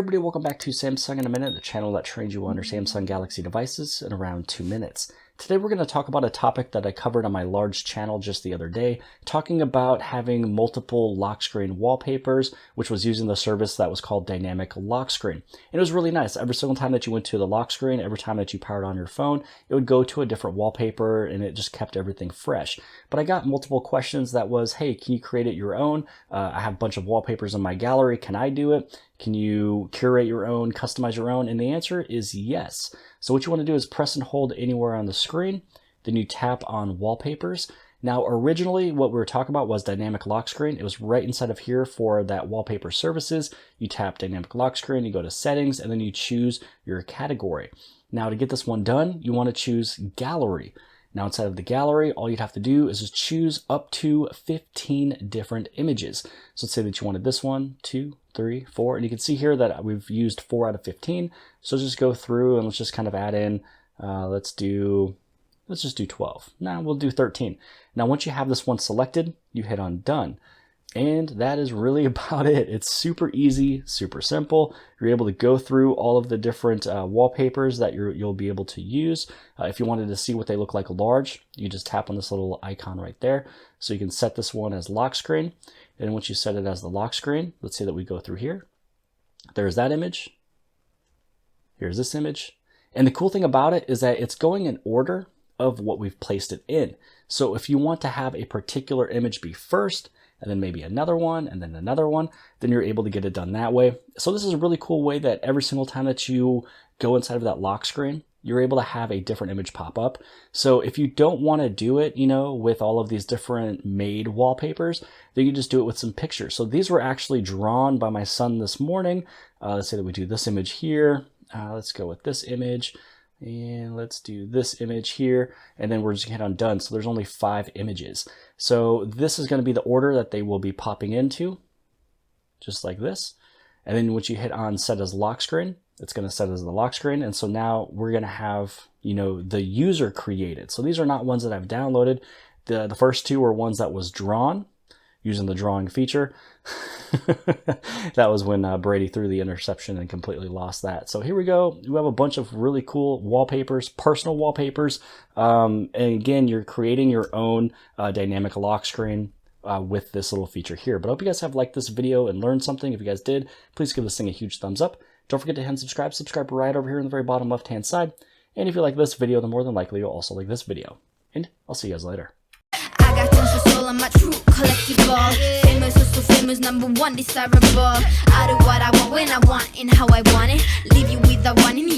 everybody, welcome back to Samsung in a Minute, the channel that trains you under Samsung Galaxy devices in around 2 minutes. Today we're going to talk about a topic that I covered on my large channel just the other day, talking about having multiple lock screen wallpapers, which was using the service that was called Dynamic Lock Screen. And it was really nice. Every single time that you went to the lock screen, every time that you powered on your phone, it would go to a different wallpaper and it just kept everything fresh. But I got multiple questions that was, hey, can you create it your own? I have a bunch of wallpapers in my gallery. Can I do it? Can you curate your own, customize your own? And the answer is yes. So what you want to do is press and hold anywhere on the screen. Then you tap on Wallpapers. Now, originally what we were talking about was Dynamic Lock Screen. It was right inside of here for that wallpaper services. You tap Dynamic Lock Screen, you go to Settings, and then you choose your category. Now, to get this one done, you want to choose Gallery. Now, inside of the gallery, all you'd have to do is just choose up to 15 different images. So let's say that you wanted this one, 2, 3, 4, and you can see here that we've used 4 out of 15. So just go through and let's just kind of add in, let's just do 12. Now we'll do 13. Now, once you have this one selected, you hit on Done. And that is really about it. It's super easy, super simple. You're able to go through all of the different wallpapers that you'll be able to use. If you wanted to see what they look like large, you just tap on this little icon right there. So you can set this one as lock screen. And once you set it as the lock screen, let's say that we go through here. There's that image. Here's this image. And the cool thing about it is that it's going in order of what we've placed it in. So if you want to have a particular image be first, and then maybe another one, and then another one, then you're able to get it done that way. So this is a really cool way that every single time that you go inside of that lock screen, you're able to have a different image pop up. So if you don't want to do it, with all of these different made wallpapers, then you just do it with some pictures. So these were actually drawn by my son this morning. Let's say that we do this image here. Let's go with this image. And let's do this image here, and then we're just gonna hit on Done. So there's only 5 images. So this is gonna be the order that they will be popping into, just like this. And then once you hit on Set as Lock Screen, it's gonna set as the lock screen. And so now we're gonna have, the user created. So these are not ones that I've downloaded. The first 2 were ones that was drawn using the drawing feature. That was when Brady threw the interception and completely lost that. So here we go. We have a bunch of really cool wallpapers, personal wallpapers. And again, you're creating your own dynamic lock screen with this little feature here. But I hope you guys have liked this video and learned something. If you guys did, please give this thing a huge thumbs up. Don't forget to hit subscribe. Subscribe right over here in the very bottom left-hand side. And if you like this video, then more than likely you'll also like this video. And I'll see you guys later. I got tons of soul, I'm a true collectible. Famous, so famous, #1 desirable. I do what I want when I want and how I want it. Leave you with the one in